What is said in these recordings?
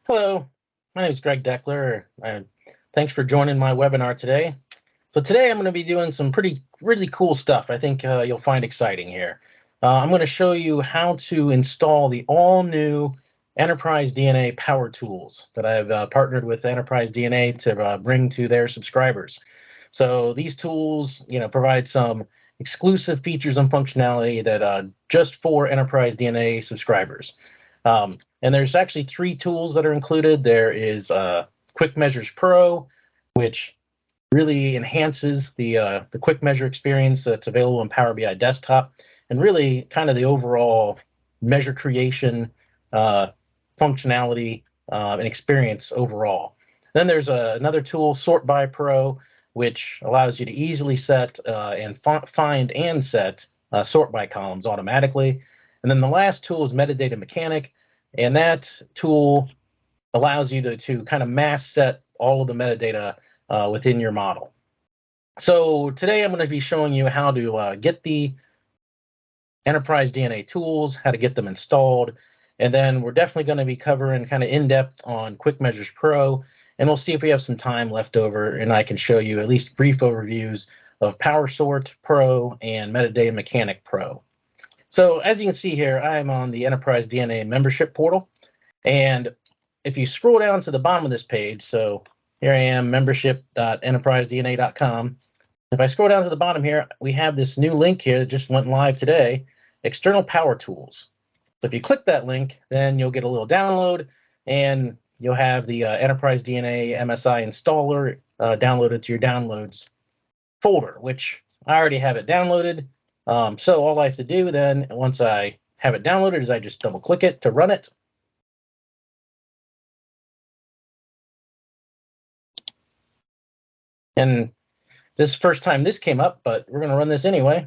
Hello, my name is Greg Deckler. Thanks for joining my webinar today. So today I'm going to be doing some really cool stuff I think you'll find exciting here. I'm going to show you how to install the all-new Enterprise DNA Power Tools that I've partnered with Enterprise DNA to bring to their subscribers. So these tools, provide some exclusive features and functionality that just for Enterprise DNA subscribers. And there's actually three tools that are included. There is Quick Measures Pro, which really enhances the Quick Measure experience that's available in Power BI Desktop, and really kind of the overall measure creation functionality and experience overall. Then there's another tool, Sort by Pro, which allows you to easily set and find and set sort by columns automatically. And then the last tool is Metadata Mechanic, and that tool allows you to kind of mass set all of the metadata within your model. So today I'm going to be showing you how to get the Enterprise DNA tools, how to get them installed, and then we're definitely going to be covering kind of in-depth on Quick Measures Pro, and we'll see if we have some time left over and I can show you at least brief overviews of Powersort Pro and Metadata Mechanic Pro. So as you can see here, I'm on the Enterprise DNA membership portal. And if you scroll down to the bottom of this page, so here I am, membership.enterprisedna.com. If I scroll down to the bottom here, we have this new link here that just went live today, External Power Tools. So if you click that link, then you'll get a little download, and you'll have the Enterprise DNA MSI installer downloaded to your downloads folder, which I already have it downloaded. So all I have to do then, once I have it downloaded, is I just double click it to run it. And this is the first time this came up, but we're going to run this anyway.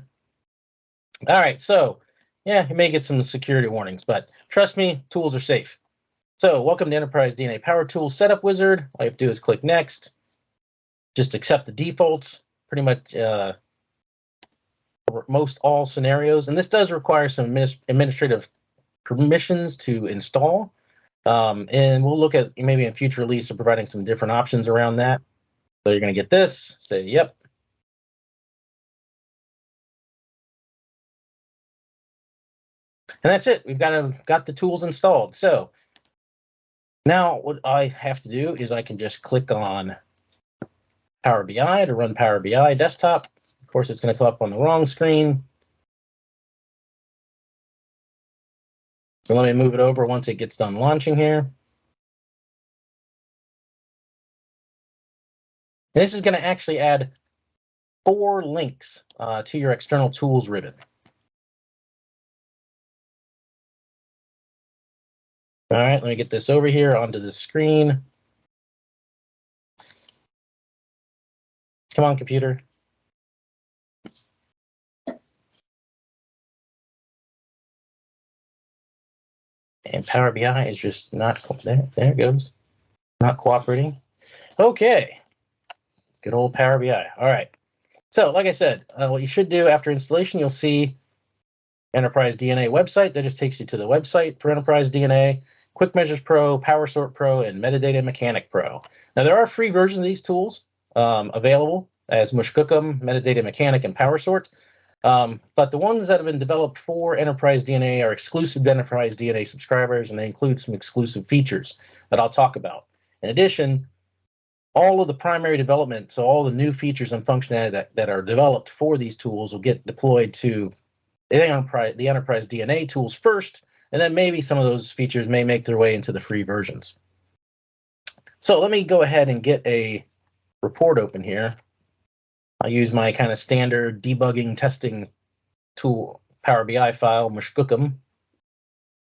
All right, so yeah, you may get some security warnings, but trust me, tools are safe. So welcome to Enterprise DNA Power Tools Setup Wizard. All you have to do is click Next. Just accept the defaults, pretty much for most all scenarios. And this does require some administrative permissions to install. And we'll look at maybe in future release of providing some different options around that. So you're going to get this, say yep. And that's it. We've got the tools installed. So now what I have to do is I can just click on Power BI to run Power BI desktop. Of course, it's going to come up on the wrong screen. So let me move it over once it gets done launching here. And this is going to actually add 4 links to your external tools ribbon. All right, let me get this over here onto the screen. Come on, computer. And Power BI is just not, there it goes, not cooperating. Okay, good old Power BI. All right, so like I said, what you should do after installation, you'll see Enterprise DNA website. That just takes you to the website for Enterprise DNA, Quick Measures Pro, Powersort Pro, and Metadata Mechanic Pro. Now there are free versions of these tools available as Mushcookum, Metadata Mechanic, and Powersort. But the ones that have been developed for Enterprise DNA are exclusive to Enterprise DNA subscribers, and they include some exclusive features that I'll talk about. In addition, all of the primary development, so all the new features and functionality that are developed for these tools will get deployed to the Enterprise DNA tools first, and then maybe some of those features may make their way into the free versions. So let me go ahead and get a report open here. I'll use my kind of standard debugging testing tool, Power BI file, Mushcookum,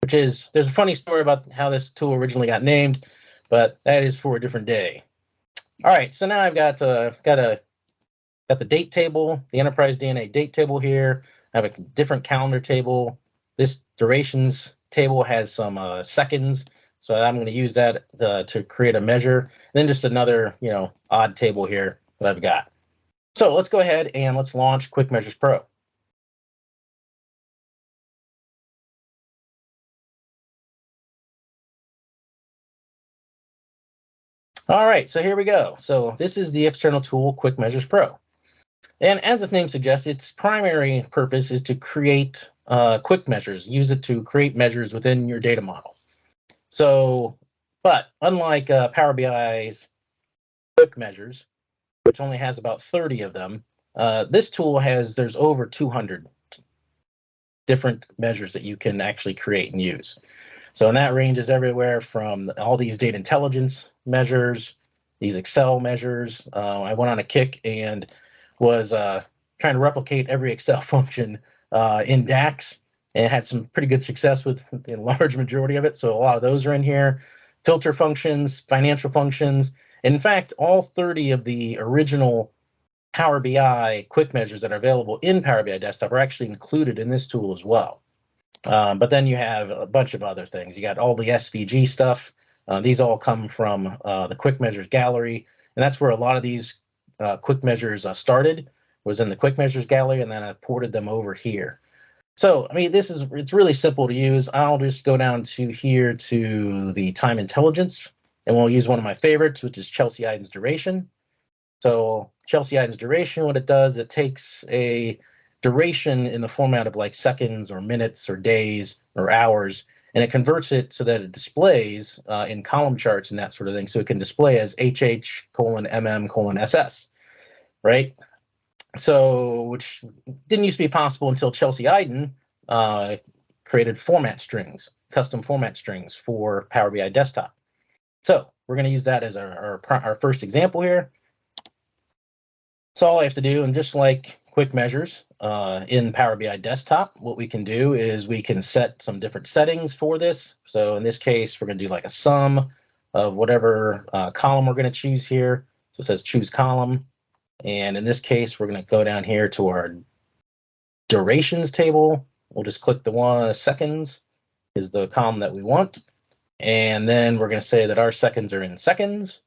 which is, there's a funny story about how this tool originally got named, but that is for a different day. All right, so now I've got the date table, the Enterprise DNA date table here. I have a different calendar table. This durations table has some seconds, so I'm going to use that to create a measure. And then just another, odd table here that I've got. So let's go ahead and let's launch Quick Measures Pro. All right, so here we go. So this is the external tool, Quick Measures Pro. And as its name suggests, its primary purpose is to create quick measures, use it to create measures within your data model. So, but unlike Power BI's quick measures, which only has about 30 of them, this tool there's over 200 different measures that you can actually create and use. So, and that ranges everywhere from all these data intelligence measures, these Excel measures. I went on a kick and was trying to replicate every Excel function in Dax, and had some pretty good success with the large majority of it. So a lot of those are in here. Filter functions, financial functions. In fact, all 30 of the original Power BI quick measures that are available in Power BI Desktop are actually included in this tool as well. But then you have a bunch of other things. You got all the SVG stuff. These all come from the quick measures gallery, and that's where a lot of these quick measures started, was in the quick measures gallery, and then I ported them over here. So, I mean, it's really simple to use. I'll just go down to here to the time intelligence, and we'll use one of my favorites, which is Chelsea Iden's duration. So Chelsea Iden's duration, what it does, it takes a duration in the format of like seconds or minutes or days or hours, and it converts it so that it displays in column charts and that sort of thing. So it can display as HH:MM:SS, right? So, which didn't used to be possible until Chelsea Iden created format strings, custom format strings for Power BI Desktop. So we're going to use that as our first example here. So all I have to do, and just like quick measures in Power BI Desktop, what we can do is we can set some different settings for this. So in this case, we're going to do like a sum of whatever column we're going to choose here. So it says choose column. And in this case, we're going to go down here to our durations table. We'll just click the one seconds is the column that we want. And then we're going to say that our seconds are in seconds.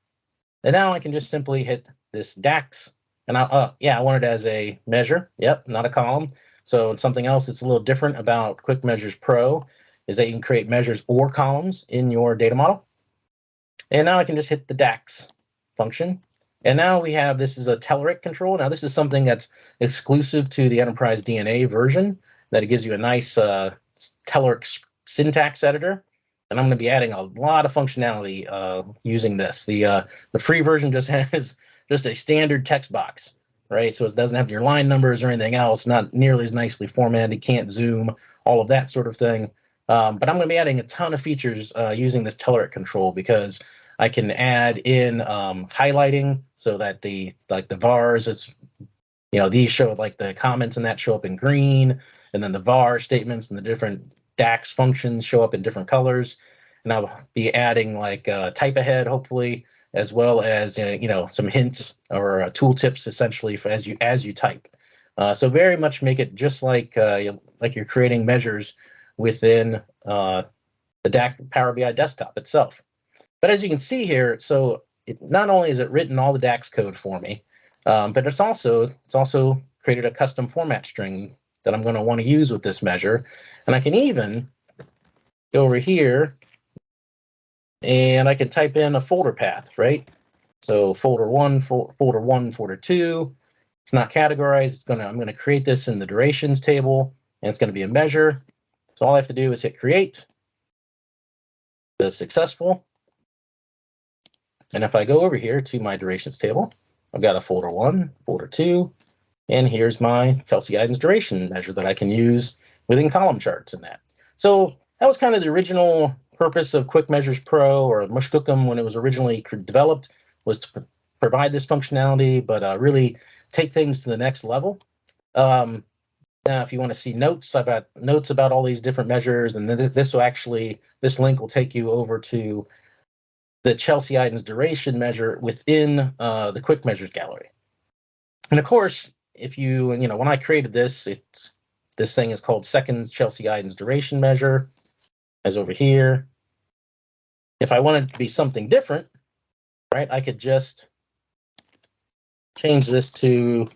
And now I can just simply hit this Dax. And I want it as a measure. Yep, not a column. So something else that's a little different about Quick Measures Pro is that you can create measures or columns in your data model. And now I can just hit the Dax function. And now we have, this is a Telex control. Now this is something that's exclusive to the Enterprise DNA version, that it gives you a nice Telex syntax editor. And I'm going to be adding a lot of functionality using this. The free version just has just a standard text box, right? So it doesn't have your line numbers or anything else, not nearly as nicely formatted, can't zoom, all of that sort of thing. But I'm going to be adding a ton of features using this Telex control, because I can add in highlighting so that the vars, it's, these show like the comments and that show up in green, and then the var statements and the different Dax functions show up in different colors. And I'll be adding like type ahead, hopefully, as well as some hints or tooltips essentially for as you type. So very much make it just like you're creating measures within the Power BI Desktop itself. But as you can see here, so not only is it written all the Dax code for me, but it's also created a custom format string that I'm going to want to use with this measure. And I can even go over here and I can type in a folder path, right? So folder 1, folder 2. It's not categorized. I'm going to create this in the durations table, and it's going to be a measure. So all I have to do is hit create. It is successful. And if I go over here to my durations table, I've got a folder 1, folder 2, and here's my Chelsea Iden's duration measure that I can use within column charts and that. So that was kind of the original purpose of Quick Measures Pro, or Mushcookum, when it was originally developed, was to provide this functionality, but really take things to the next level. Now, if you want to see notes, I've got notes about all these different measures, and this link will take you over to the Chelsea Iden's duration measure within the Quick Measures gallery. And of course, if when I created this, this thing is called Seconds Chelsea Iden's duration measure, as over here. If I wanted it to be something different, right, I could just change this to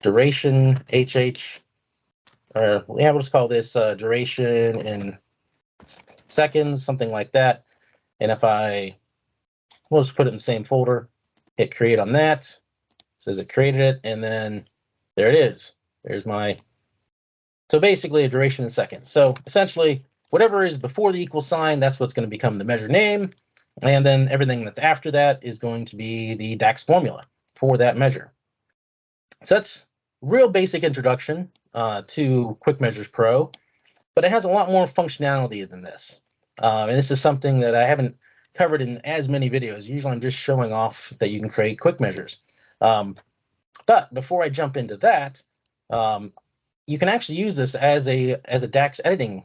duration HH, or we'll just call this duration in seconds, something like that. And if I We'll just put it in the same folder, hit create on that. It says it created it, and then there it is. There's my, so basically a duration in seconds. So essentially, whatever is before the equal sign, that's what's going to become the measure name. And then everything that's after that is going to be the Dax formula for that measure. So that's real basic introduction to Quick Measures Pro, but it has a lot more functionality than this. And this is something that I haven't covered in as many videos. Usually I'm just showing off that you can create quick measures. But before I jump into that, you can actually use this as a Dax editing.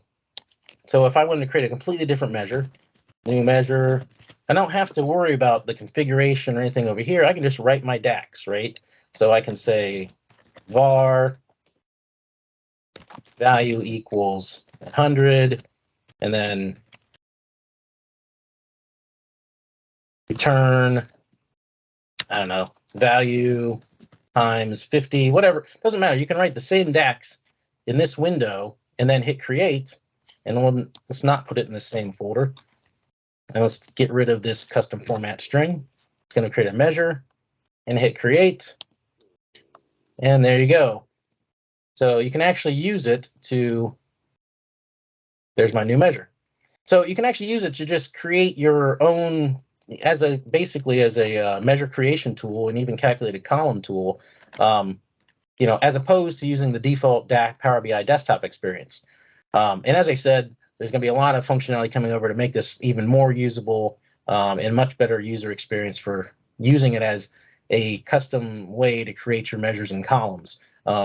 So if I wanted to create a completely different measure, new measure, I don't have to worry about the configuration or anything over here. I can just write my Dax, right? So I can say var value equals 100, and then return, I don't know, value times 50, whatever. Doesn't matter. You can write the same Dax in this window and then hit create. And let's not put it in the same folder. And let's get rid of this custom format string. It's going to create a measure and hit create. And there you go. So you can actually use it to, there's my new measure. So you can actually use it to just create your own, basically as a measure creation tool and even calculated column tool, as opposed to using the default Power BI desktop experience. And as I said, there's going to be a lot of functionality coming over to make this even more usable and much better user experience for using it as a custom way to create your measures and columns.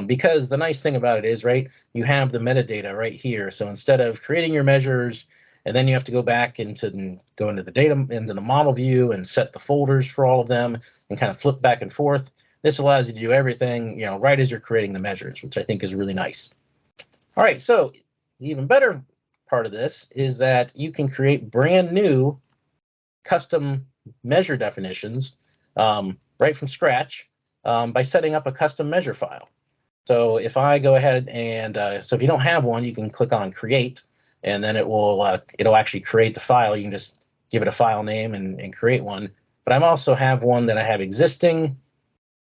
Because the nice thing about it is, right, you have the metadata right here. So instead of creating your measures and then you have to go back into the data, into the model view and set the folders for all of them and kind of flip back and forth, this allows you to do everything, right as you're creating the measures, which I think is really nice. All right, so the even better part of this is that you can create brand new custom measure definitions right from scratch by setting up a custom measure file. So if I go ahead and, so if you don't have one, you can click on create, and then it'll actually create the file. You can just give it a file name and create one. But I also have one that I have existing.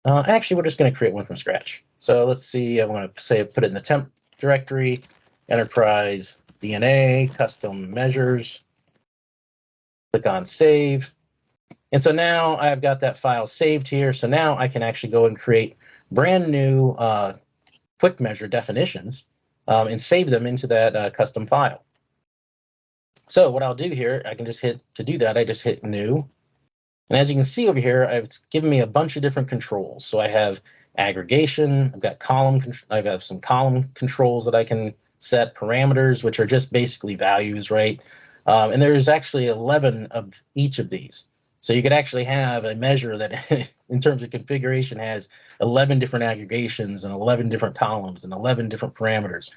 Actually, we're just going to create one from scratch. So let's see, I want to say put it in the temp directory, enterprise DNA, custom measures, click on save. And so now I've got that file saved here. So now I can actually go and create brand new quick measure definitions and save them into that custom file. So what I'll do here, I can just hit, to do that, I just hit new. And as you can see over here, it's given me a bunch of different controls. So I have aggregation, I've got I've got some column controls that I can set, parameters, which are just basically values, right? And there's actually 11 of each of these. So you could actually have a measure that, in terms of configuration, has 11 different aggregations and 11 different columns and 11 different parameters.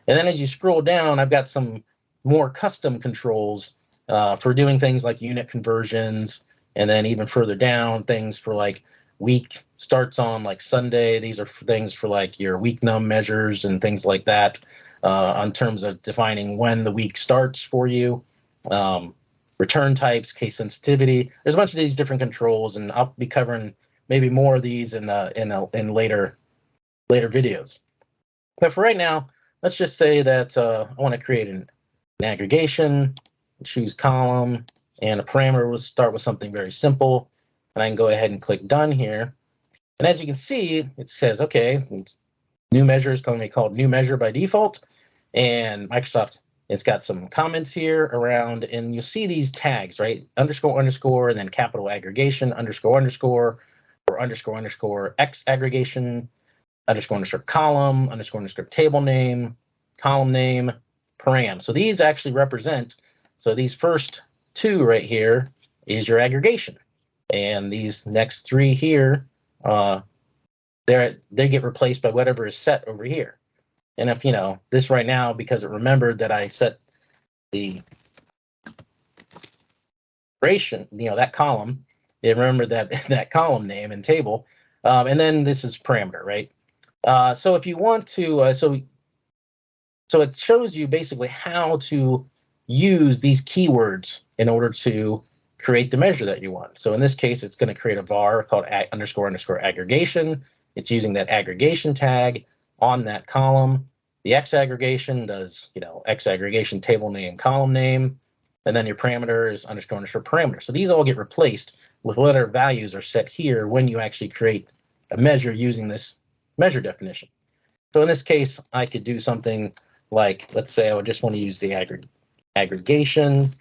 And then as you scroll down, I've got some more custom controls for doing things like unit conversions, and then even further down, things for like week starts on like Sunday. These are things for like your week num measures and things like that in terms of defining when the week starts for you. Return types, case sensitivity. There's a bunch of these different controls, and I'll be covering maybe more of these in later videos. But for right now, let's just say that I want to create an aggregation, choose column, and a parameter. We'll start with something very simple, and I can go ahead and click done here. And as you can see, it says, okay, new measure is going to be called new measure by default, and Microsoft, it's got some comments here around, and you'll see these tags, right? Underscore, underscore, and then capital aggregation, underscore, underscore, or underscore, underscore, X aggregation, underscore, underscore, column, underscore, underscore, table name, column name, param. So these actually represent, so these first two right here is your aggregation. And these next three here, they get replaced by whatever is set over here. And if, this right now, because it remembered that I set the duration, that column, it remembered that column name and table. And then this is parameter, right? So if you want to, so it shows you basically how to use these keywords in order to create the measure that you want. So in this case, it's going to create a var called underscore aggregation. It's using that aggregation tag on that column. The X aggregation does, X aggregation table name, column name, and then your parameter is underscore parameter. So these all get replaced with whatever values are set here when you actually create a measure using this measure definition. So in this case, I could do something like, let's say I would just want to use the aggregation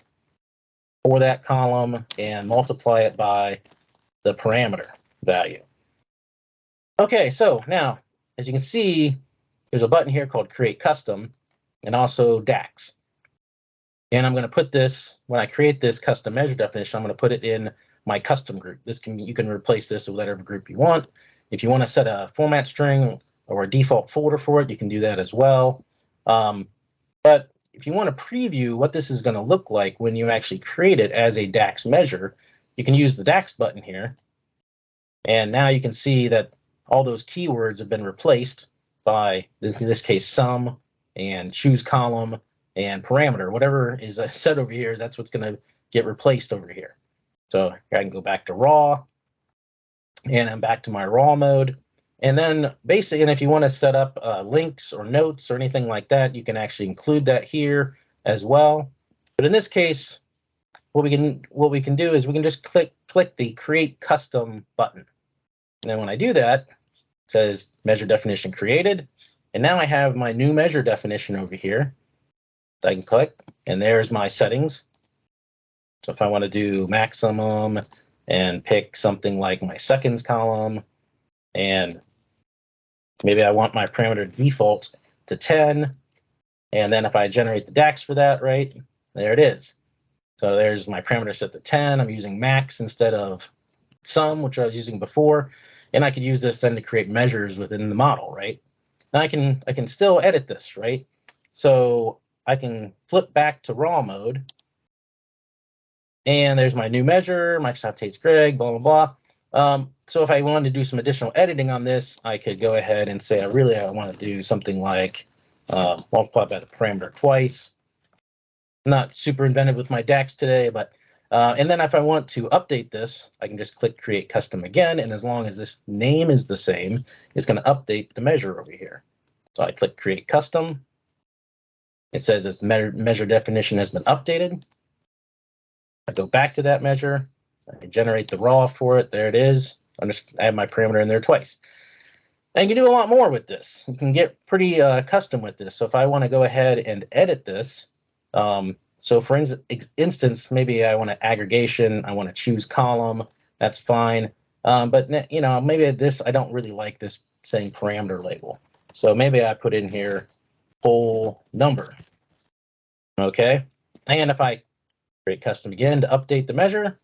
for that column and multiply it by the parameter value. Okay, so now, as you can see, there's a button here called Create Custom and also Dax. And I'm going to put this, when I create this custom measure definition, I'm going to put it in my custom group. You can replace this with whatever group you want. If you want to set a format string or a default folder for it, you can do that as well. But if you want to preview what this is going to look like when you actually create it as a Dax measure, you can use the Dax button here. And now you can see that all those keywords have been replaced by, in this case, sum and choose column and parameter. Whatever is set over here, that's what's going to get replaced over here. So I can go back to raw, and I'm back to my raw mode. And then basically, and if you want to set up links or notes or anything like that, you can actually include that here as well. But in this case, what we can do is we can just click the Create Custom button. And then when I do that, it says measure definition created. And now I have my new measure definition over here. I can click, and there's my settings. So if I want to do maximum and pick something like my seconds column, and maybe I want my parameter default to 10. And then if I generate the Dax for that, right, there it is. So there's my parameter set to 10. I'm using max instead of sum, which I was using before. And I could use this then to create measures within the model, right? And I can still edit this, right? So I can flip back to raw mode. And there's my new measure, Microsoft hates Greg, blah, blah, blah. So if I wanted to do some additional editing on this, I could go ahead and say, I want to do something like multiply by the parameter twice. Not super inventive with my Dax today, but and then if I want to update this, I can just click Create Custom again, and as long as this name is the same, it's going to update the measure over here. So I click Create Custom. It says its measure definition has been updated. I go back to that measure. I generate the raw for it. There it is. I have my parameter in there twice. And you can do a lot more with this. You can get pretty custom with this. So if I want to go ahead and edit this, so for instance, maybe I want an aggregation. I want to choose column. That's fine. But maybe this, I don't really like this saying parameter label. So maybe I put in here whole number. Okay. And if I create custom again to update the measure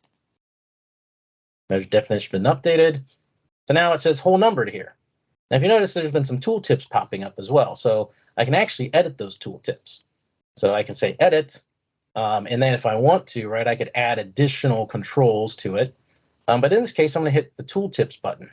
definition been updated. So now it says whole number here. Now, if you notice, there's been some tooltips popping up as well. So I can actually edit those tooltips. So I can say edit, and then if I want to, right, I could add additional controls to it. But in this case, I'm going to hit the tooltips button.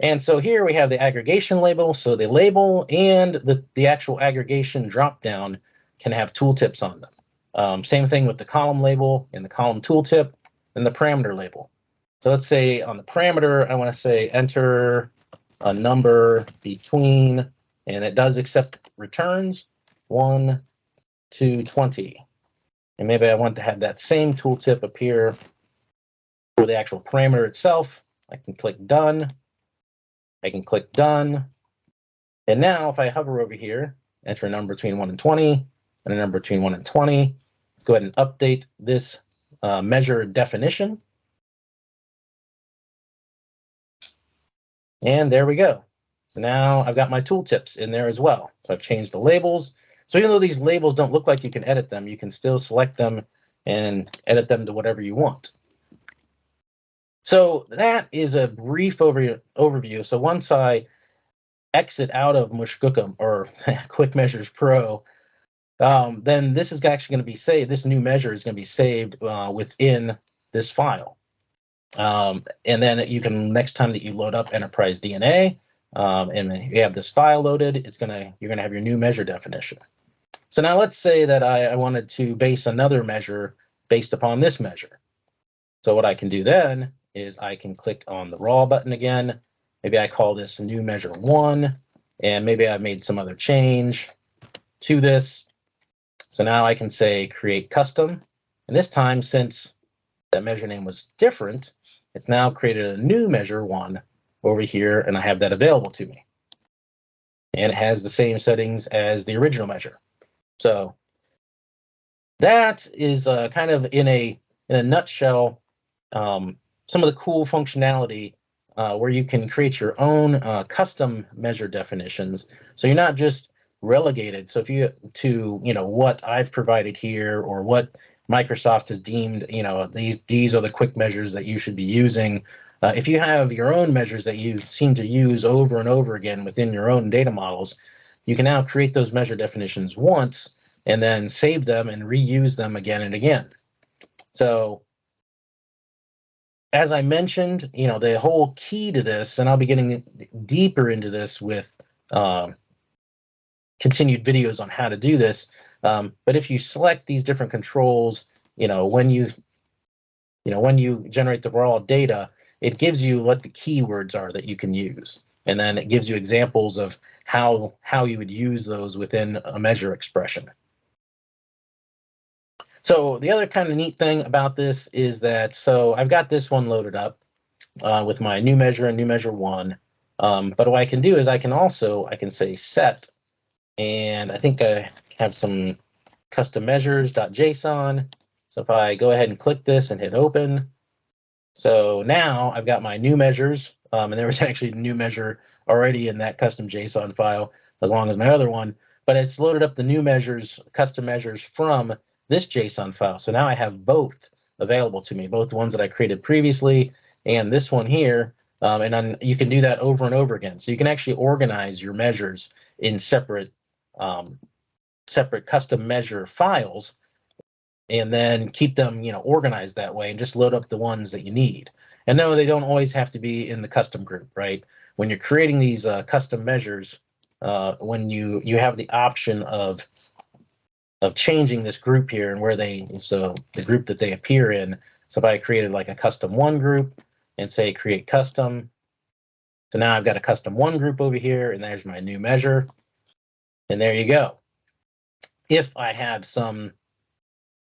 And so here we have the aggregation label. So the label and the actual aggregation dropdown can have tooltips on them. Same thing with the column label and the column tooltip and the parameter label. So let's say on the parameter, I want to say enter a number between, and it does accept returns 1 to 20. And maybe I want to have that same tooltip appear for the actual parameter itself. I can click done. I can click done. And now if I hover over here, enter a number between 1 and 20, and a number between 1 and 20, go ahead and update this measure definition. And there we go. So now I've got my tooltips in there as well. So I've changed the labels. So even though these labels don't look like you can edit them, you can still select them and edit them to whatever you want. So that is a brief overview. So once I exit out of Mushkookum or Quick Measures Pro, then this is actually going to be saved. This new measure is going to be saved within this file. And then you can, next time that you load up Enterprise DNA, and you have this file loaded, you're gonna have your new measure definition. So now let's say that I wanted to base another measure based upon this measure. So what I can do then is I can click on the raw button again. Maybe I call this new measure 1, and maybe I've made some other change to this. So now I can say create custom. And this time, since that measure name was different, it's now created a new measure 1 over here, and I have that available to me. And it has the same settings as the original measure. So that is kind of in a nutshell some of the cool functionality where you can create your own custom measure definitions. So you're not just relegated. So if you what I've provided here or what Microsoft has deemed, these are the quick measures that you should be using. If you have your own measures that you seem to use over and over again within your own data models, you can now create those measure definitions once and then save them and reuse them again and again. So as I mentioned, the whole key to this, and I'll be getting deeper into this with continued videos on how to do this. But if you select these different controls, when you generate the raw data, it gives you what the keywords are that you can use, and then it gives you examples of how you would use those within a measure expression. So the other kind of neat thing about this is that, so I've got this one loaded up with my new measure and new measure 1. But what I can do is I can say set, and I think I have some custom measures.json. So if I go ahead and click this and hit open, so now I've got my new measures, and there was actually a new measure already in that custom JSON file, as long as my other one, but it's loaded up the new measures, custom measures from this JSON file. So now I have both available to me, both the ones that I created previously and this one here, and then you can do that over and over again. So you can actually organize your measures in separate custom measure files, and then keep them, organized that way, and just load up the ones that you need. And no, they don't always have to be in the custom group, right? When you're creating these custom measures, when you have the option of changing this group here and where so the group that they appear in. So if I created like a custom 1 group and say create custom, so now I've got a custom 1 group over here, and there's my new measure, and there you go. If I have some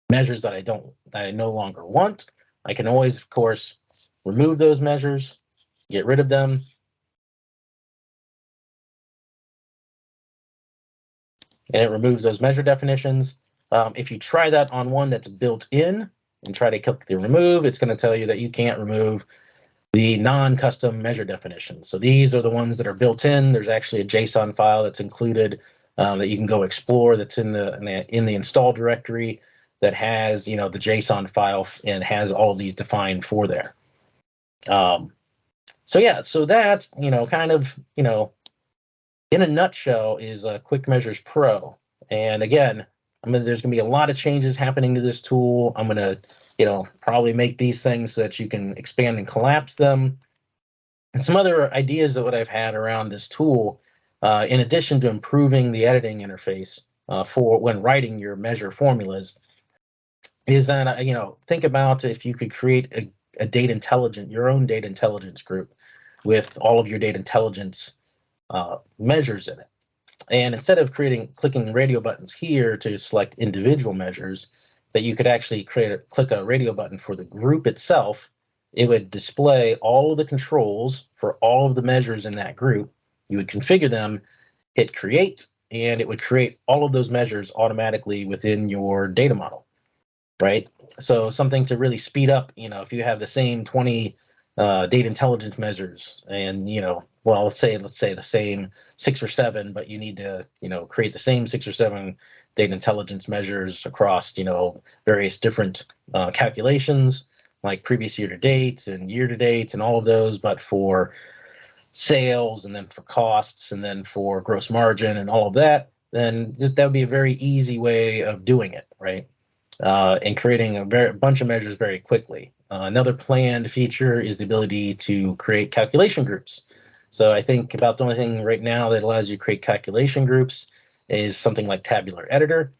measures that I no longer want, I can always, of course, remove those measures, get rid of them, and it removes those measure definitions. If you try that on one that's built in and try to click the remove, it's going to tell you that you can't remove the non-custom measure definitions. So these are the ones that are built in. There's actually a JSON file that's included that you can go explore, that's in the install directory, that has the JSON file and has all of these defined for there. So yeah, so that kind of in a nutshell is Quick Measures Pro. And again, there's going to be a lot of changes happening to this tool. I'm going to probably make these things so that you can expand and collapse them. And some other ideas that what I've had around this tool, in addition to improving the editing interface for when writing your measure formulas, is that think about if you could create your own data intelligence group with all of your data intelligence measures in it. And instead of clicking radio buttons here to select individual measures, that you could actually click a radio button for the group itself. It would display all of the controls for all of the measures in that group. You would configure them, hit create, and it would create all of those measures automatically within your data model, right? So something to really speed up, if you have the same 20 data intelligence measures, and well, let's say the same 6 or 7, but you need to create the same 6 or 7 data intelligence measures across various different calculations, like previous year to date and year to date and all of those, but for sales and then for costs and then for gross margin and all of that, then that would be a very easy way of doing it, right? And creating a bunch of measures very quickly. Another planned feature is the ability to create calculation groups. So I think about the only thing right now that allows you to create calculation groups is something like Tabular Editor.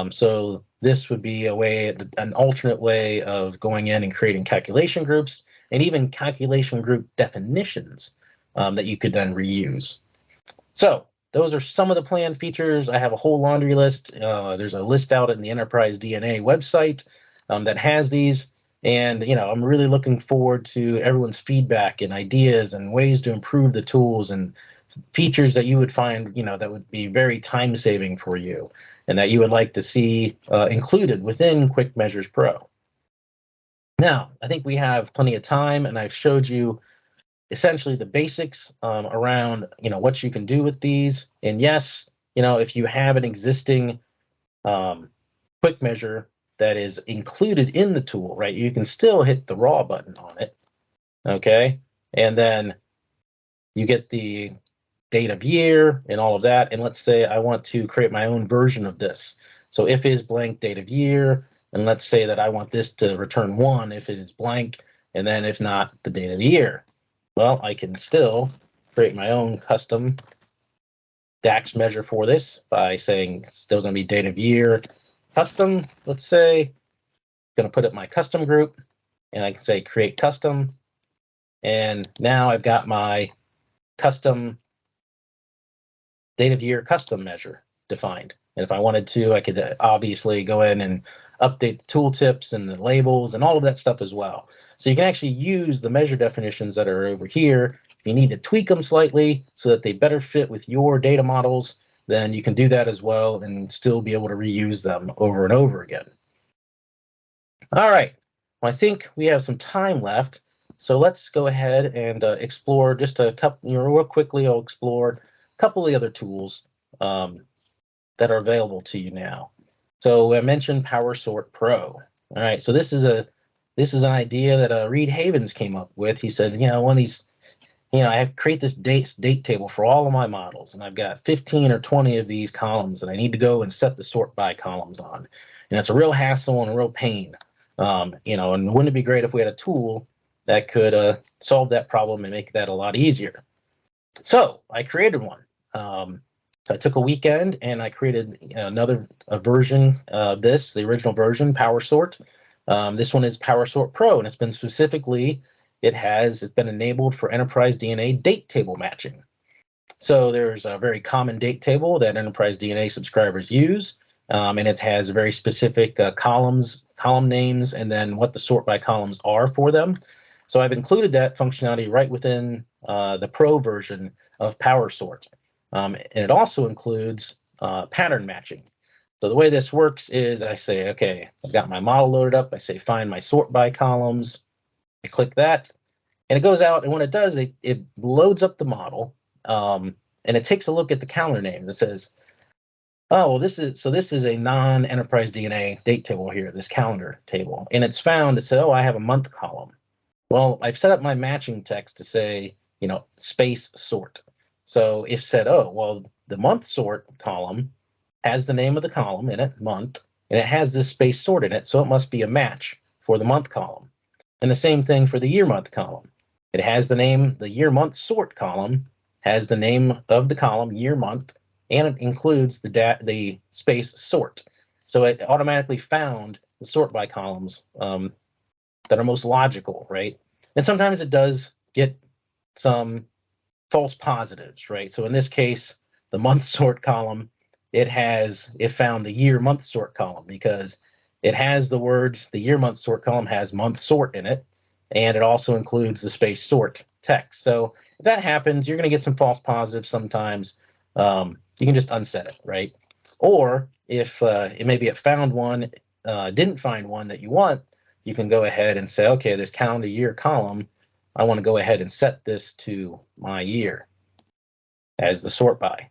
So this would be a way, an alternate way of going in and creating calculation groups and even calculation group definitions that you could then reuse. So those are some of the planned features. I have a whole laundry list. There's a list out in the Enterprise DNA website that has these. And, I'm really looking forward to everyone's feedback and ideas and ways to improve the tools and features that you would find, that would be very time saving for you and that you would like to see included within Quick Measures Pro. Now, I think we have plenty of time, and I've showed you essentially the basics around, what you can do with these. And yes, if you have an existing Quick Measure that is included in the tool, right, you can still hit the raw button on it, okay? And then you get the date of year and all of that. And let's say I want to create my own version of this. So if is blank date of year, and let's say that I want this to return 1 if it is blank, and then if not, the date of the year. Well, I can still create my own custom Dax measure for this by saying it's still going to be date of year custom, let's say. Going to put it in my custom group, and I can say create custom. And now I've got my custom date of year custom measure defined. And if I wanted to, I could obviously go in and update the tooltips and the labels and all of that stuff as well. So you can actually use the measure definitions that are over here. If you need to tweak them slightly so that they better fit with your data models, then you can do that as well and still be able to reuse them over and over again. All right, well, I think we have some time left. So let's go ahead and explore just a couple, real quickly, I'll explore a couple of the other tools that are available to you now. So I mentioned Powersort Pro. All right, so this is an idea that Reed Havens came up with. He said, one of these, I create this date table for all of my models, and I've got 15 or 20 of these columns, and I need to go and set the sort by columns on. And it's a real hassle and a real pain. And wouldn't it be great if we had a tool that could solve that problem and make that a lot easier? So I created one. So I took a weekend and I created another version of this, the original version, Powersort. This one is Powersort Pro, and it's been it's been enabled for Enterprise DNA date table matching. So there's a very common date table that Enterprise DNA subscribers use, and it has very specific column names, and then what the sort by columns are for them. So I've included that functionality right within the Pro version of Powersort. And it also includes pattern matching. So the way this works is I say, okay, I've got my model loaded up. I say, find my sort by columns. I click that, and it goes out. And when it does, it loads up the model, and it takes a look at the calendar name that says, oh, well, this is a non-Enterprise DNA date table here, this calendar table. And it's found, it said, oh, I have a month column. Well, I've set up my matching text to say, space sort. So if said, oh, well, the month sort column has the name of the column in it, month, and it has this space sort in it, so it must be a match for the month column. And the same thing for the year month column. It has the name, the year month sort column has the name of the column, year month, and it includes the space sort. So it automatically found the sort by columns that are most logical, right? And sometimes it does get some false positives, right? So in this case, the month sort column, it found the year month sort column because it has the words, the year month sort column has month sort in it, and it also includes the space sort text. So if that happens, you're going to get some false positives sometimes. You can just unset it, right? Or if maybe it found one, didn't find one that you want, you can go ahead and say, okay, this calendar year column, I want to go ahead and set this to my year as the sort by.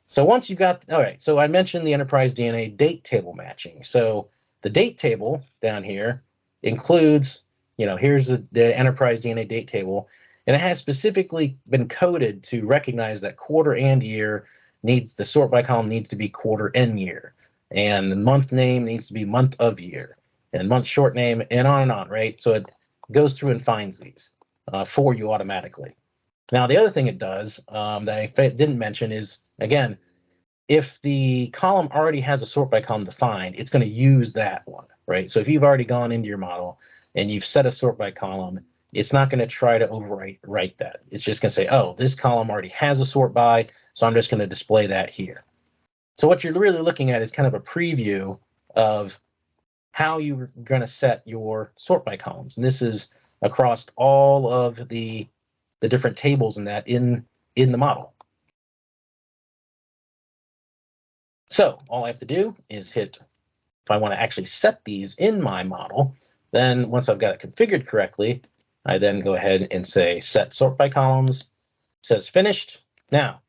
So once you got, all right, so I mentioned the Enterprise DNA date table matching. So the date table down here includes, here's the Enterprise DNA date table, and it has specifically been coded to recognize that quarter and year the sort by column needs to be quarter and year, and the month name needs to be month of year, and month short name, and on, right? So it goes through and finds these for you automatically. Now, the other thing it does that I didn't mention is, again, if the column already has a sort by column defined, it's going to use that one, right? So if you've already gone into your model and you've set a sort by column, it's not going to try to overwrite that. It's just going to say, oh, this column already has a sort by, so I'm just going to display that here. So what you're really looking at is kind of a preview of how you're going to set your sort by columns. And this is across all of the different tables in that in the model. So all I have to do is hit, if I want to actually set these in my model, then once I've got it configured correctly, I then go ahead and say set sort by columns. It says finished. Now,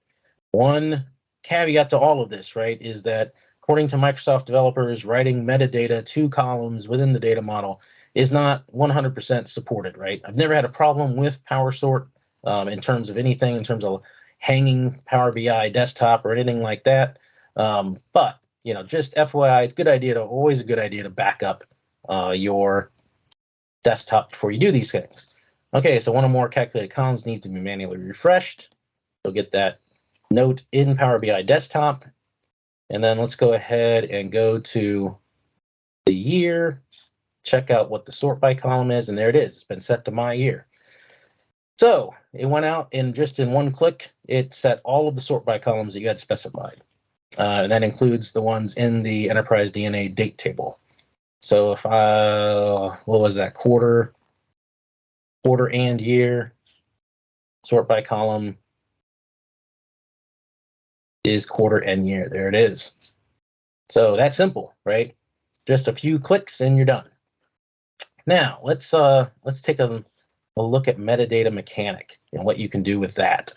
one caveat to all of this, right, is that according to Microsoft developers, writing metadata to columns within the data model is not 100% supported, right? I've never had a problem with Powersort in terms of anything, in terms of hanging Power BI desktop or anything like that. But you know, just FYI, it's always a good idea to back up your desktop before you do these things. Okay, so one or more calculated columns needs to be manually refreshed. You'll get that note in Power BI desktop. And then let's go ahead and go to the year, check out what the sort by column is, and there it is. It's been set to my year. So it went out and just in one click, it set all of the sort by columns that you had specified. And that includes the ones in the Enterprise DNA date table. So if what was that, quarter and year, sort by column is quarter and year. There it is. So that's simple, right? Just a few clicks and you're done. Now let's take a look at metadata mechanic and what you can do with that.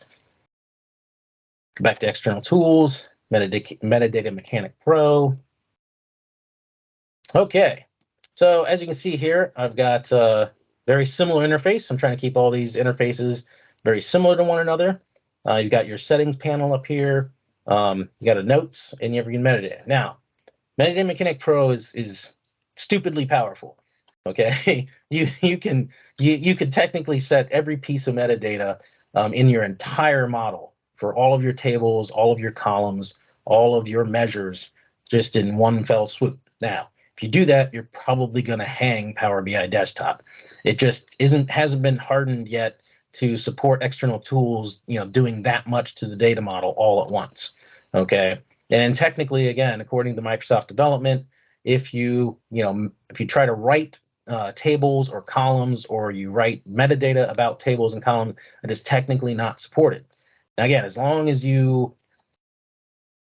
Go back to external tools, metadata mechanic pro. Okay, so as you can see here, I've got a very similar interface. I'm trying to keep all these interfaces very similar to one another. You've got your settings panel up here. You got a notes and you have your metadata. Now, Metadata Mechanic Pro is stupidly powerful. Okay, you can technically set every piece of metadata in your entire model for all of your tables, all of your columns, all of your measures, just in one fell swoop. Now, if you do that, you're probably going to hang Power BI Desktop. It just hasn't been hardened yet to support external tools, you know, doing that much to the data model all at once. Okay, and technically, again, according to Microsoft development, if you try to write tables or columns, or you write metadata about tables and columns, that is technically not supported. Now, again, as long as you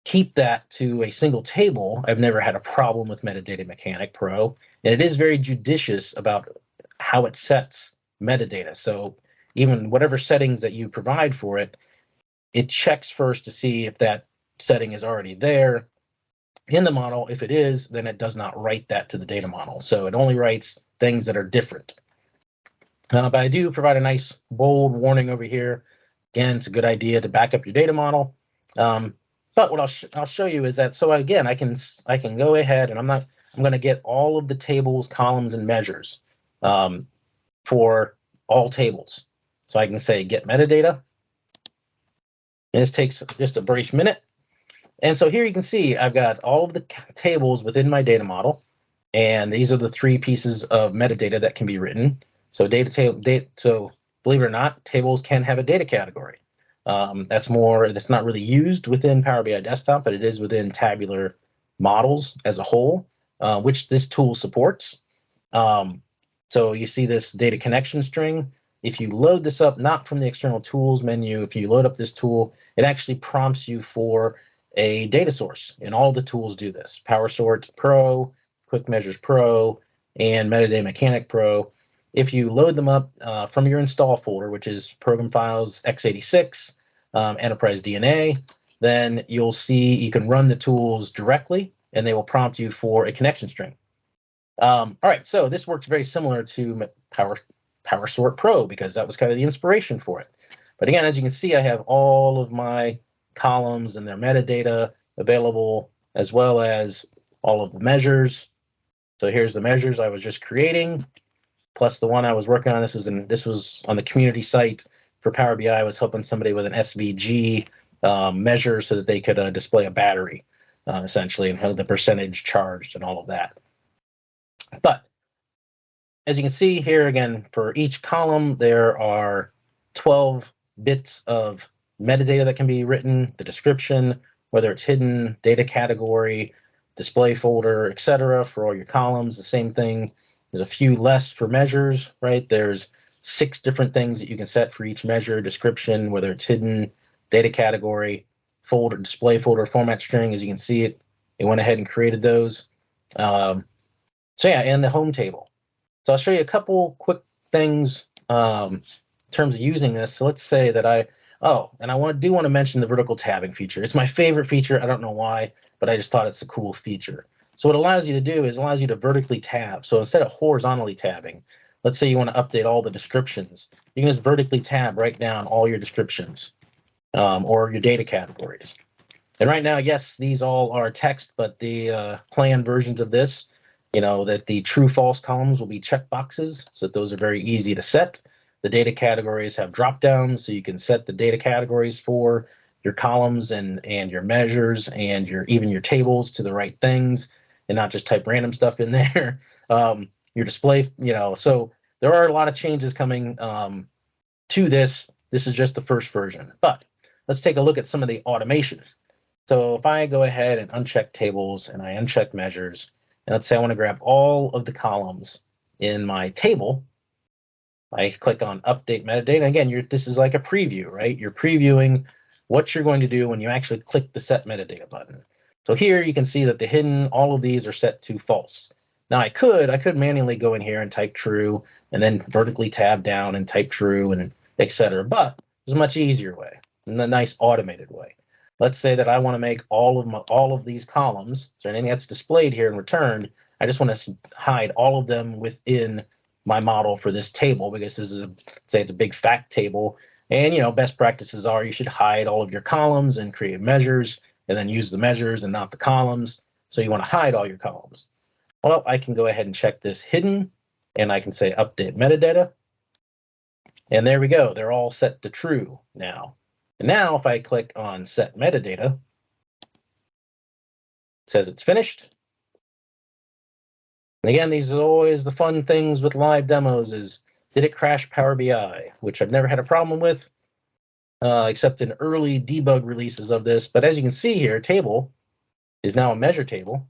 keep that to a single table, I've never had a problem with Metadata Mechanic Pro, and it is very judicious about how it sets metadata. So even whatever settings that you provide for it, it checks first to see if that setting is already there in the model. If it is, then it does not write that to the data model. So it only writes things that are different. But I do provide a nice bold warning over here. Again, it's a good idea to back up your data model. But what I'll show you is that, so again, I can go ahead and I'm going to get all of the tables, columns, and measures for all tables. So I can say get metadata. And this takes just a brief minute. And so here you can see I've got all of the tables within my data model, and these are the three pieces of metadata that can be written. So so believe it or not, tables can have a data category. That's not really used within Power BI Desktop, but it is within tabular models as a whole, which this tool supports. So you see this data connection string. If you load this up, not from the external tools menu, if you load up this tool, it actually prompts you for a data source, and all the tools do this. Powersort Pro, Quick Measures Pro, and Metadata Mechanic Pro. If you load them up from your install folder, which is Program Files x86, Enterprise DNA, then you'll see you can run the tools directly, and they will prompt you for a connection string. All right, so this works very similar to Powersort Pro, because that was kind of the inspiration for it. But again, as you can see, I have all of my columns and their metadata available, as well as all of the measures. So here's the measures I was just creating, plus the one I was working on. This was on the community site for Power BI. I was helping somebody with an SVG measure so that they could display a battery, essentially, and have the percentage charged and all of that. But as you can see here, again, for each column, there are 12 bits of metadata that can be written, the description, whether it's hidden, data category, display folder, etc. for all your columns. The same thing. There's a few less for measures, right? There's 6 different things that you can set for each measure, description, whether it's hidden, data category, folder, display folder, format string. As you can see it went ahead and created those. So yeah, and the home table. So I'll show you a couple quick things in terms of using this. So let's say that I want to mention the vertical tabbing feature. It's my favorite feature. I don't know why, but I just thought it's a cool feature. So what it allows you to do is allows you to vertically tab. So instead of horizontally tabbing, let's say you want to update all the descriptions. You can just vertically tab right down all your descriptions or your data categories. And right now, yes, these all are text, but the planned versions of this, that the true false columns will be checkboxes, so that those are very easy to set. The data categories have drop downs, so you can set the data categories for your columns and your measures and even your tables to the right things, and not just type random stuff in there. Your display, so there are a lot of changes coming to this. This is just the first version, but let's take a look at some of the automation. So if I go ahead and uncheck tables and I uncheck measures, and let's say I want to grab all of the columns in my table, I click on update metadata. Again, this is like a preview, right? You're previewing what you're going to do when you actually click the set metadata button. So here you can see that the hidden, all of these are set to false. Now I could manually go in here and type true and then vertically tab down and type true and etc. But there's a much easier way, and a nice automated way. Let's say that I want to make all of these columns, so anything that's displayed here and returned, I just want to hide all of them within my model for this table, because this is say it's a big fact table, and best practices are you should hide all of your columns and create measures and then use the measures and not the columns. So you want to hide all your columns. Well, I can go ahead and check this hidden, and I can say update metadata, and there we go. They're all set to true now. And now if I click on set metadata, it says it's finished. And again, these are always the fun things with live demos is, did it crash Power BI, which I've never had a problem with, except in early debug releases of this. But as you can see here, table is now a measure table.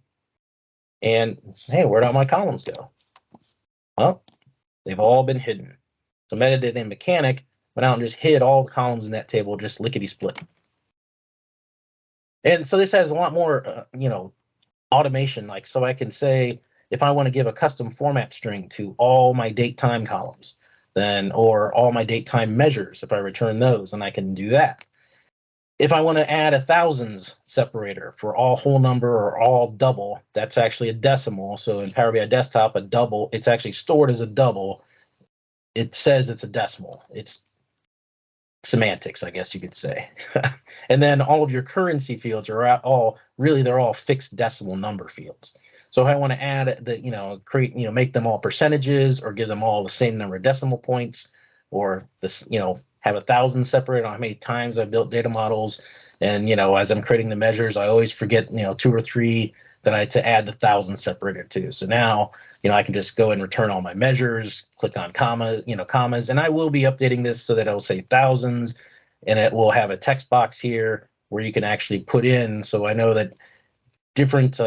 And hey, where'd all my columns go? Well, they've all been hidden. So metadata mechanic went out and just hid all the columns in that table, just lickety-split. And so this has a lot more, automation. Like, so I can say, if I want to give a custom format string to all my date time columns, or all my date time measures, if I return those, then I can do that. If I want to add a thousands separator for all whole number or all double, that's actually a decimal. So in Power BI Desktop, a double, it's actually stored as a double. It says it's a decimal. It's semantics, I guess you could say. And then all of your currency fields are they're all fixed decimal number fields. So if I want to add make them all percentages or give them all the same number of decimal points, or this, have 1,000 separated on how many times I've built data models. And, as I'm creating the measures, I always forget, 2 or 3 to add the 1,000 separator to. So now, I can just go and return all my measures, click on commas, and I will be updating this so that it'll say thousands, and it will have a text box here where you can actually put in. So I know that different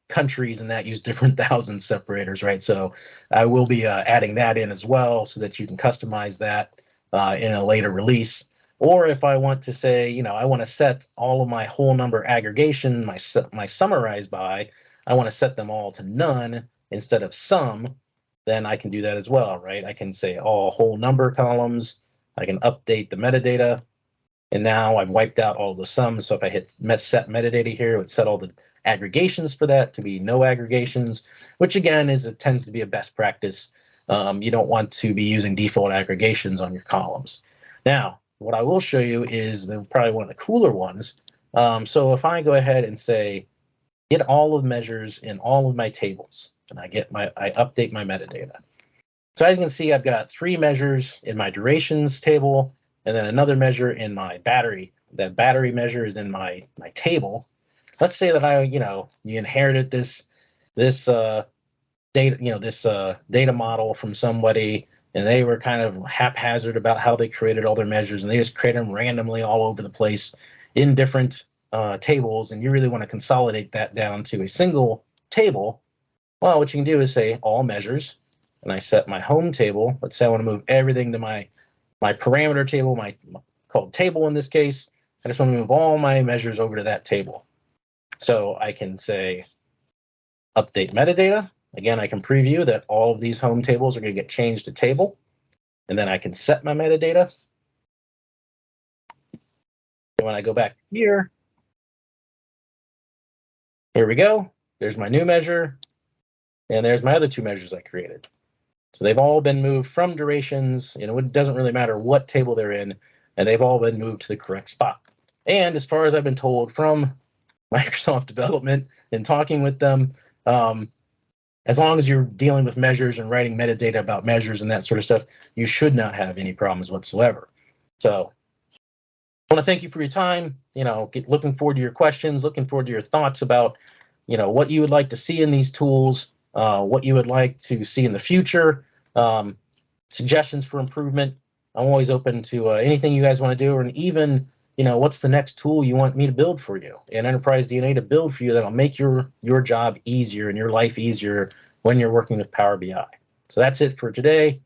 countries and that use different thousand separators, right? So I will be adding that in as well so that you can customize that in a later release. Or if I want to say, I want to set all of my whole number aggregation, my summarized by, I want to set them all to none instead of sum, then I can do that as well, right? I can say all whole number columns, I can update the metadata, and now I've wiped out all the sums. So if I hit set metadata here, it would set all the aggregations for that to be no aggregations, which again tends to be a best practice. You don't want to be using default aggregations on your columns. Now, what I will show you is probably one of the cooler ones. So if I go ahead and say, get all of the measures in all of my tables, and I update my metadata. So as you can see, I've got 3 measures in my durations table, and then another measure in my battery that battery measure is in my table. Let's say that you inherited this data, this data model from somebody, and they were kind of haphazard about how they created all their measures, and they just created them randomly all over the place in different tables, and you really want to consolidate that down to a single table. Well, what you can do is say all measures, and I set my home table. Let's say I want to move everything to my parameter table, my called table in this case. I just want to move all my measures over to that table. So I can say update metadata. Again, I can preview that all of these home tables are going to get changed to table. And then I can set my metadata. And when I go back here we go. There's my new measure. And there's my other two measures I created. So they've all been moved from durations. It doesn't really matter what table they're in, and they've all been moved to the correct spot. And as far as I've been told from Microsoft development and talking with them, as long as you're dealing with measures and writing metadata about measures and that sort of stuff, you should not have any problems whatsoever. So I want to thank you for your time. Looking forward to your questions, looking forward to your thoughts about, what you would like to see in these tools, what you would like to see in the future, suggestions for improvement. I'm always open to anything you guys want to do, and even, what's the next tool you want me to build for you in Enterprise DNA to build for you that'll make your job easier and your life easier when you're working with Power BI. So that's it for today.